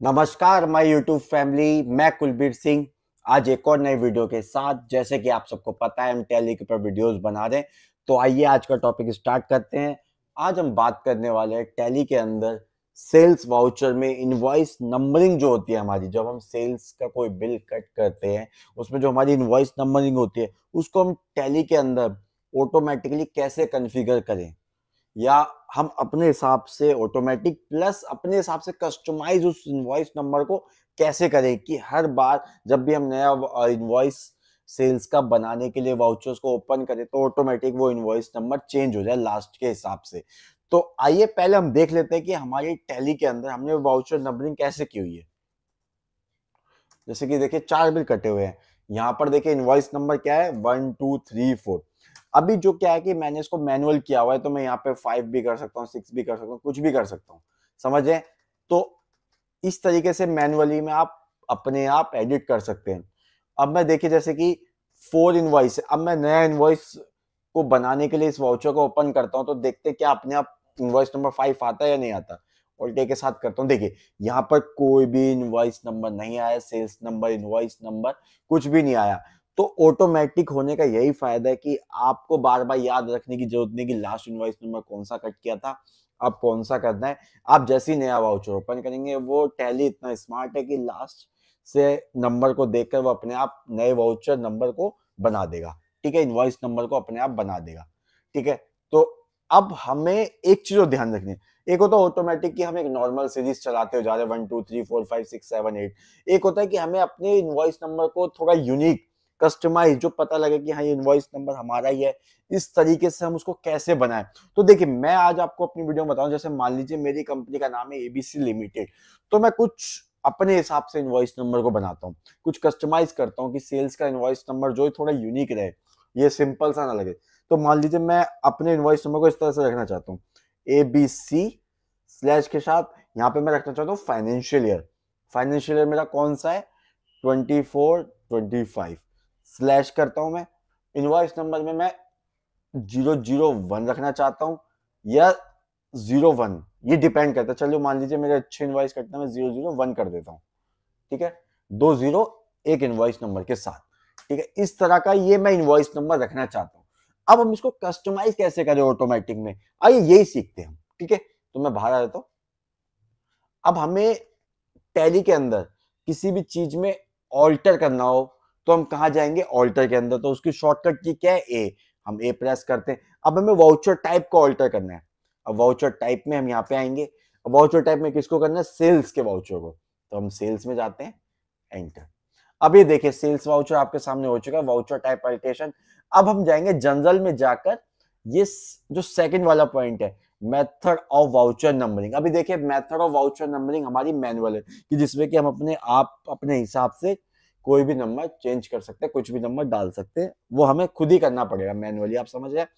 नमस्कार my YouTube family, मैं कुलबीर सिंह। आज एक और नए वीडियो के साथ, जैसे कि आप सबको पता है हम टैली के ऊपर वीडियोस बना रहे हैं। तो आइए आज का टॉपिक स्टार्ट करते हैं। आज हम बात करने वाले हैं टैली के अंदर सेल्स वाउचर में इनवॉइस नंबरिंग जो होती है हमारी, जब हम सेल्स का कोई बिल कट करते हैं उसमें जो हमारी इनवॉइस नंबरिंग होती है उसको हम टैली के अंदर ऑटोमेटिकली कैसे कॉन्फ़िगर करें, या हम अपने हिसाब से ऑटोमेटिक प्लस अपने हिसाब से कस्टमाइज उस इनवॉइस नंबर को कैसे करें कि हर बार जब भी हम नया इनवॉइस सेल्स का बनाने के लिए वाउचर्स को ओपन करें तो ऑटोमेटिक वो इनवॉइस नंबर चेंज हो जाए लास्ट के हिसाब से। तो आइए पहले हम देख लेते हैं कि हमारी टैली के अंदर हमने वाउचर नंबरिंग कैसे की हुई है। जैसे कि देखिए 4 बिल कटे हुए हैं, यहाँ पर देखिए इनवॉइस नंबर क्या है 1 2 3 4। अभी जो क्या है कि मैंने इसको मैनुअल किया हुआ है तो मैं यहाँ पे 5 भी कर सकता हूँ, 6 भी कर सकता हूँ, कुछ भी कर सकता हूँ, समझे। तो इस तरीके से मैनुअली में आप अपने आप एडिट कर सकते हैं। अब मैं देखिए जैसे कि 4 इनवॉइस, अब मैं नया इनवॉइस को बनाने के लिए इस वाउचर को ओपन करता हूँ तो देखते क्या अपने आप इनवॉइस नंबर 5 आता है या नहीं आता। उल्टे के साथ करता हूँ, देखिए यहाँ पर कोई भी इनवॉइस नंबर नहीं आया, सेल्स नंबर, इनवॉइस नंबर कुछ भी नहीं आया। तो ऑटोमेटिक होने का यही फायदा है कि आपको बार बार याद रखने की जरूरत नहीं कि लास्ट इनवॉइस नंबर कौन सा कट किया था, अब कौन सा करना है। आप जैसे ही नया वाउचर ओपन करेंगे वो टैली इतना स्मार्ट है कि लास्ट से नंबर को देखकर वो अपने आप नए वाउचर नंबर को बना देगा। ठीक है, इनवॉइस नंबर को अपने आप बना देगा। ठीक है, तो अब हमें एक चीज और ध्यान रखनी है। एक होता है ऑटोमेटिक कि हम एक नॉर्मल सीरीज चलाते हो जा रहे हैं 1 2 3 4 5 6 7 8। एक होता है कि हमें अपने इनवॉइस नंबर को थोड़ा यूनिक कस्टमाइज, जो पता लगे कि हाँ ये इनवॉइस नंबर हमारा ही है, इस तरीके से हम उसको कैसे बनाएं। तो देखिए मैं आज आपको अपनी वीडियो में बताऊं, जैसे मान लीजिए मेरी कंपनी का नाम है एबीसी लिमिटेड, तो मैं कुछ अपने हिसाब से इनवॉइस नंबर को बनाता हूँ, कुछ कस्टमाइज करता हूँ कि सेल्स का इनवॉइस नंबर जो है थोड़ा यूनिक रहे, ये सिंपल सा ना लगे। तो मान लीजिए मैं अपने इनवॉइस नंबर को इस तरह से रखना चाहता हूँ, एबीसी स्लैश के साथ यहाँ पे मैं रखना चाहता हूँ फाइनेंशियल ईयर। फाइनेंशियल ईयर मेरा कौन सा है 24 25 स्लैश करता हूँ मैं। इनवॉइस नंबर में मैं 001 रखना चाहता हूँ या 01, ये डिपेंड करता है। चलिए मान लीजिए मेरे अच्छे इनवॉइस कटना मैं 001 कर देता हूँ। ठीक है, 20 एक इनवॉइस नंबर के साथ। ठीक है, इस तरह का ये मैं इनवॉइस नंबर रखना चाहता हूँ। अब हम इसको कस्टमाइज कैसे करें ऑटोमेटिक में, आइए यही सीखते हैं हम। ठीक है, तो मैं बाहर आ जाता हूँ। अब हमें टैली के अंदर किसी भी चीज में ऑल्टर करना हो तो हम कहा जाएंगे ऑल्टर के अंदर, तो उसकी शॉर्टकट की क्या है ए, हम ए प्रेस करते हैं। अब हमें वाउचर टाइप को ऑल्टर करना है। अब वाउचर टाइप में हम यहाँ पे आएंगे। अब वाउचर टाइप में किसको करना है, सेल्स के वाउचर को, तो हम सेल्स में जाते हैं, एंटर। अब ये देखिए सेल्स वाउचर आपके सामने हो चुका है, वाउचर टाइप अल्टेशन। अब हम जाएंगे जनरल में जाकर, ये जो सेकंड वाला पॉइंट है मेथड ऑफ वाउचर नंबरिंग। अभी देखिए मेथड ऑफ वाउचर नंबरिंग हमारी मैनुअल है कि जिसमें कि हम अपने आप अपने हिसाब से कोई भी नंबर चेंज कर सकते हैं, कुछ भी नंबर डाल सकते हैं, वो हमें खुद ही करना पड़ेगा मैनुअली, आप समझ रहे हैं।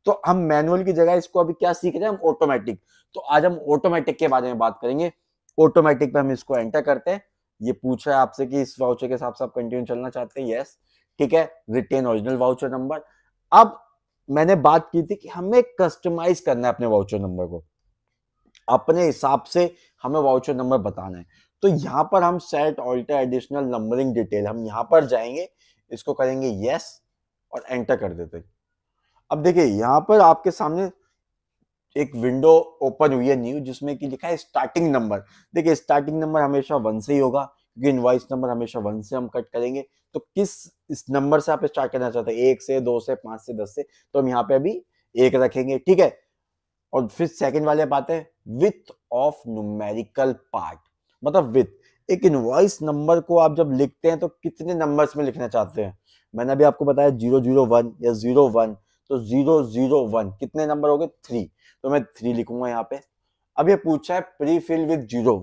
तो हम मैनुअल की जगह इसको अभी क्या सीख रहे हैं, हम ऑटोमेटिक। तो आज हम ऑटोमेटिक के बारे में बात करेंगे। ऑटोमेटिक पे हम इसको एंटर करते हैं। ये पूछ रहा है आपसे कि इस वाउचर के हिसाब से आप कंटिन्यू चलना चाहते हैं, यस। ठीक है, रिटेन ओरिजिनल वाउचर नंबर। अब मैंने बात की थी कि हमें कस्टमाइज करना है अपने वाउचर नंबर को, अपने हिसाब से हमें वाउचर नंबर बताना है। तो यहां पर हम set alter additional numbering detail, हम यहां पर जाएंगे, इसको करेंगे यस और एंटर कर देते हैं। अब देखिए यहां पर आपके सामने एक विंडो ओपन हुई है न्यू, जिसमें कि लिखा है स्टार्टिंग नंबर। देखिए स्टार्टिंग नंबर हमेशा 1 से ही होगा क्योंकि इनवॉइस नंबर हमेशा 1 से हम कट करेंगे। तो किस इस नंबर से आप स्टार्ट करना चाहते हैं, 1 से 2 से 5 से 10 से, तो हम यहाँ पे अभी 1 रखेंगे। ठीक है, और फिर सेकंड वाले बात है विथ ऑफ न्यूमेरिकल पार्ट, मतलब विथ एक इनवॉइस नंबर को आप जब लिखते हैं तो कितने नंबर्स में लिखना चाहते हैं। मैंने अभी आपको बताया 001 या 01, तो 001 कितने नंबर हो गए 3, तो मैं 3 लिखूंगा यहाँ पे। अब ये पूछा है प्री फिल विद 0,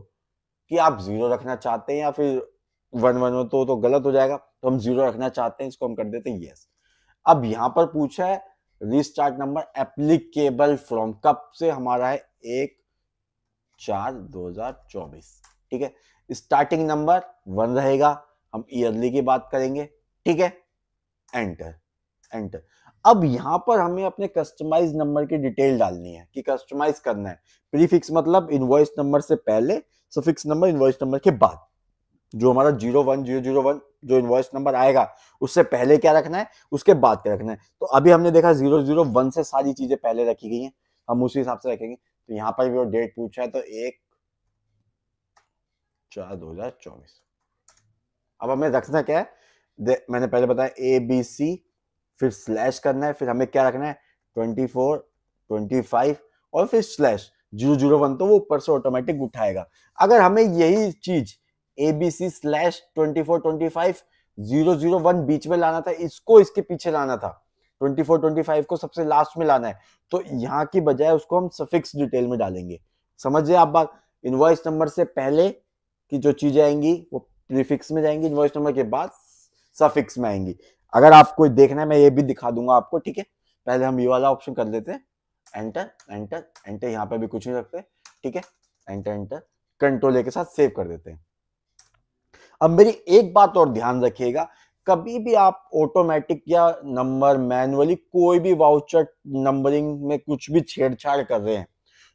कि आप 0 रखना चाहते हैं या फिर 1 1 हो तो गलत हो जाएगा, तो हम 0 रखना चाहते हैं, इसको हम कर देते हैं यस। अब यहां पर पूछा है रिस्टार्ट नंबर एप्लीकेबल फ्रॉम, कब से हमारा है 1/4/2024। ठीक है, स्टार्टिंग नंबर 1 रहेगा, हम ईयरली की बात करेंगे। ठीक है, एंटर एंटर। अब यहाँ पर हमें अपने कस्टमाइज नंबर की डिटेल डालनी है कि कस्टमाइज करना है। प्रीफिक्स मतलब इनवॉइस नंबर से पहले, सफिक्स नंबर इनवॉइस नंबर के बाद। जो हमारा 01001 जो इनवॉइस नंबर आएगा उससे पहले क्या रखना है, उसके बाद क्या रखना है। तो अभी हमने देखा 001 से सारी चीजें पहले रखी गई हैं, हम उसी हिसाब से रखेंगे। तो यहाँ पर भी वो डेट पूछा है तो 1/4/2024। अब हमें रखना क्या है, मैंने पहले बताया ABC, फिर स्लैश करना है, फिर हमें क्या रखना है 24, 25 और फिर स्लैश 001, तो वो ऊपर से ऑटोमेटिक उठाएगा। अगर हमें यही चीज ABC स्लैश 24, 25 001 बीच में लाना था, इसको इसके पीछे लाना था, 24, 25 को सबसे लास्ट में लाना है, तो यहाँ की बजाय उसको हम सफिक्स डिटेल में डालेंगे। समझिए आप बात, इनवॉइस नंबर से पहले की जो चीजें आएंगी वो प्रीफिक्स में जाएंगी, इनवॉइस नंबर के बाद सफिक्स में आएंगी। अगर आपको देखना है मैं ये भी दिखा दूंगा आपको, ठीक है। पहले हम ये वाला ऑप्शन कर लेते हैं, एंटर एंटर एंटर, यहाँ पे भी कुछ नहीं रखते, ठीक है। एंटर एंटर, कंट्रोल ए के साथ सेव कर देते हैं। अब मेरी एक बात और ध्यान रखिएगा, कभी भी आप ऑटोमेटिक या नंबर मैनुअली कोई भी वाउचर नंबरिंग में कुछ भी छेड़छाड़ कर रहे हैं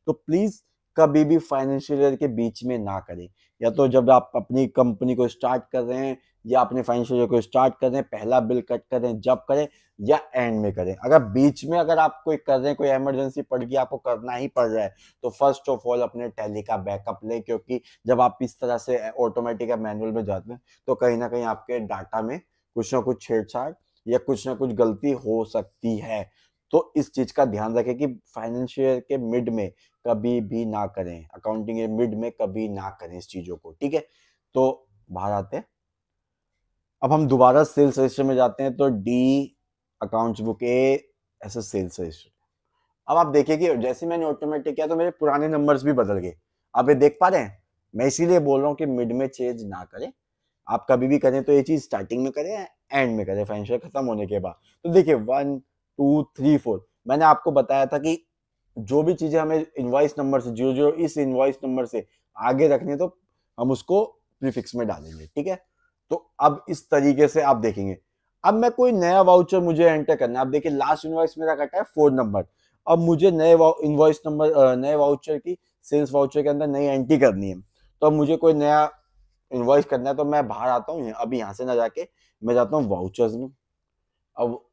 तो प्लीज कभी भी फाइनेंशियल ईयर के बीच में ना करें। या तो जब आप अपनी कंपनी को स्टार्ट कर रहे हैं या अपने फाइनेंशियल ईयर को स्टार्ट कर रहे हैं, पहला बिल कट करें जब करें, या एंड में करें। अगर बीच में अगर आप कोई कर रहे हैं, कोई इमरजेंसी पड़ गई, आपको करना ही पड़ रहा है, तो फर्स्ट ऑफ ऑल अपने टैली का बैकअप लें, क्योंकि जब आप इस तरह से ऑटोमेटिक या मैनुअल में जाते हैं तो कहीं ना कहीं आपके डाटा में कुछ ना कुछ छेड़छाड़ या कुछ ना कुछ गलती हो सकती है। तो इस चीज का ध्यान रखें कि फाइनेंशियल के मिड में कभी भी ना करें, अकाउंटिंग के मिड में कभी ना करें इस चीजों को, ठीक है। तो बाहर आते हैं, अब हम दोबारा सेल्स रजिस्टर में जाते हैं, तो डी अकाउंट्स बुक ए ऐसे सेल्स रजिस्टर। अब आप देखिए कि जैसे मैंने ऑटोमेटिक किया तो मेरे पुराने नंबर्स भी बदल गए। आप ये देख पा रहे हैं, मैं इसीलिए बोल रहा हूँ कि मिड में चेंज ना करें। आप कभी भी करें तो ये चीज स्टार्टिंग में करें, एंड में करें, फाइनेंशियल खत्म होने के बाद। तो देखिए 1 2 3 4 मैंने आपको बताया था कि जो भी चीजें हमें इनवॉइस नंबर से 00 इस इनवॉइस नंबर से आगे रखनी है तो हम उसको प्रीफिक्स में डालेंगे, ठीक है। तो अब इस तरीके से आप देखेंगे। अब मैं कोई नया वाउचर मुझे एंटर करना है, अब देखिए लास्ट इनवॉइस मेरा कटा है 4 नंबर। अब मुझे नए इनवॉइस नंबर, नए वाउचर की सेल्स वाउचर के अंदर नई एंट्री करनी है। तो अब मुझे कोई नया इनवॉइस करना है तो मैं बाहर आता हूँ, अभी यहाँ से ना जाके मैं जाता हूँ वाउचर्स में। अब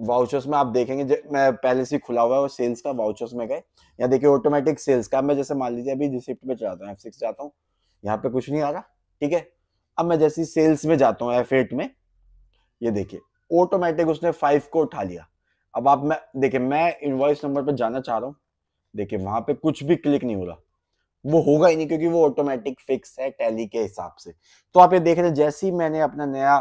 वाउचर्स में आप देखेंगे मैं पहले से खुला हुआ है सेल्स का, वाउचर्स में गए, यहाँ देखिए ऑटोमेटिक सेल्स का। मैं जैसे मान लीजिए अभी रिसिप्ट पे चलाता हूँ, F6 जाता हूँ, यहाँ पे कुछ नहीं आ रहा, ठीक है। अब मैं जैसे सेल्स में जाता हूँ F8 में, ये देखिए ऑटोमेटिक उसने 5 को उठा लिया। अब आप मैं देखिए मैं इनवॉइस नंबर पर जाना चाह रहा हूँ, देखिए वहां पे कुछ भी क्लिक नहीं हो रहा, वो होगा ही नहीं क्योंकि वो ऑटोमेटिक फिक्स है टैली के हिसाब से। तो आप ये देख रहे हैं जैसे ही मैंने अपना नया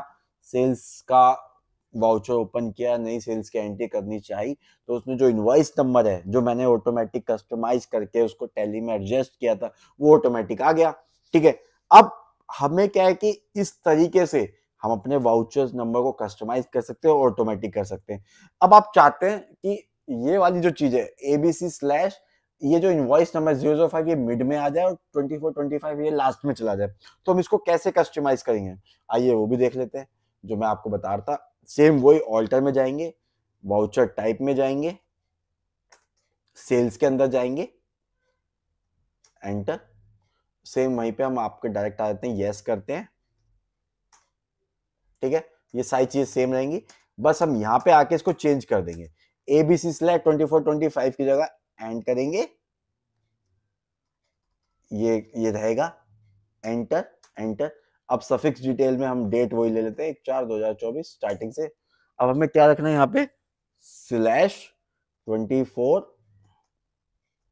सेल्स का वाउचर ओपन किया, नई सेल्स की एंट्री करनी चाहिए, तो उसमें जो इनवॉइस नंबर है जो मैंने ऑटोमेटिक कस्टमाइज करके उसको टैली में एडजस्ट किया था वो ऑटोमेटिक आ गया, ठीक है। अब हमें क्या है कि इस तरीके से हम अपने वाउचर्स नंबर को कस्टमाइज कर सकते हैं और ऑटोमेटिक कर सकते हैं। अब आप चाहते हैं कि ये वाली जो चीज है ABC स्लैश ये जो इनवॉइस नंबर 005 ये मिड में आ जाए और 24 25 ये लास्ट में चला जाए, तो हम इसको कैसे कस्टमाइज करेंगे, आइए वो भी देख लेते हैं। जो मैं आपको बता रहा था सेम वही, ऑल्टर में जाएंगे, वाउचर टाइप में जाएंगे, सेल्स के अंदर जाएंगे, एंटर, सेम वहीं पे हम आपके डायरेक्ट आ जाते हैं, यस करते हैं, ठीक है। ये सारी चीजें सेम रहेंगी, बस हम यहाँ पे आके इसको चेंज कर देंगे। ABC स्लैश 24 25 की जगह एंड करेंगे, ये रहेगा, एंटर एंटर। अब सफिक्स डिटेल में हम डेट वही ले लेते हैं 1/4/2024 स्टार्टिंग से। अब हमें क्या रखना है यहाँ पे स्लैश 24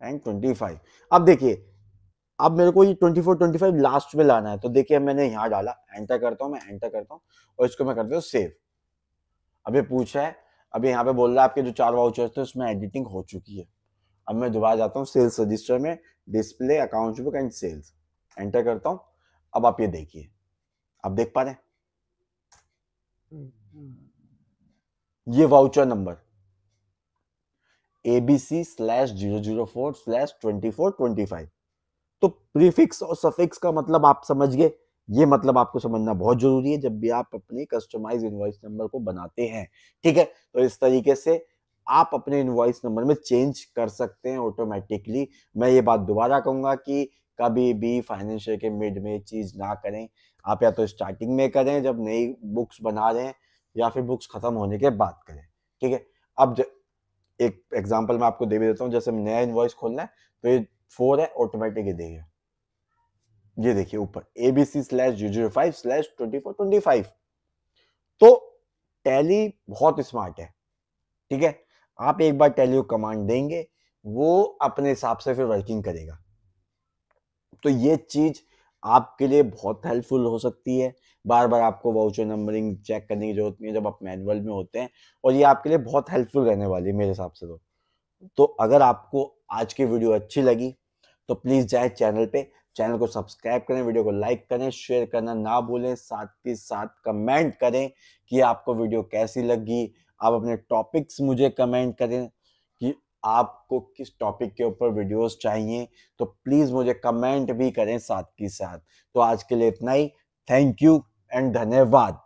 एंड 25। अब देखिए अब मेरे को ये 24 25 लास्ट में लाना है, तो देखिए मैंने यहाँ डाला, एंटर करता हूँ, मैं एंटर करता हूँ और इसको मैं करता हूँ सेव। अब ये पूछा है, अब यहाँ पे बोल रहा है आपके जो 4 वाउचर्स थे उसमें एडिटिंग हो चुकी है। अब मैं दोबारा जाता हूँ सेल्स रजिस्टर में, display account book and sales, enter करता हूँ। अब आप ये देखिए, आप देख पा रहे हैं ये voucher number ABC slash 004 slash 24 25। तो प्रीफिक्स और सफिक्स का मतलब आप समझ गए, ये मतलब आपको समझना बहुत जरूरी है जब भी आप अपने कस्टमाइज इनवॉइस नंबर को बनाते हैं। ठीक है, तो इस तरीके से आप अपने इनवॉइस नंबर में चेंज कर सकते हैं ऑटोमेटिकली। मैं ये बात दोबारा कहूंगा कि कभी भी फाइनेंशियल के मिड में चीज ना करें। आप या तो स्टार्टिंग में करें जब नई बुक्स बना रहे हैं, या फिर बुक्स खत्म होने के बाद करें। ठीक है, अब एक एग्जांपल मैं आपको दे भी देता हूँ। जैसे नया इनवॉइस खोलना है तो ये 4 है, ऑटोमेटिक ये देगा। ये देखिए ऊपर ABC/005/2425। तो टैली बहुत स्मार्ट है। ठीक है, आप एक बार टैली को कमांड देंगे, वो अपने हिसाब से फिर वर्किंग करेगा। तो ये चीज आपके लिए बहुत हेल्पफुल हो सकती है। बार बार आपको वाउचर नंबरिंग चेक करने की जरूरत नहीं है जब आप मैनुअल में होते हैं, और ये आपके लिए बहुत हेल्पफुल रहने वाली है मेरे हिसाब से। तो अगर आपको आज की वीडियो अच्छी लगी तो प्लीज जाए चैनल पे, चैनल को सब्सक्राइब करें, वीडियो को लाइक करें, शेयर करना ना भूलें, साथ ही साथ कमेंट करें कि आपको वीडियो कैसी लगी। आप अपने टॉपिक्स मुझे कमेंट करें कि आपको किस टॉपिक के ऊपर वीडियोस चाहिए, तो प्लीज मुझे कमेंट भी करें साथ ही साथ। तो आज के लिए इतना ही। थैंक यू एंड धन्यवाद।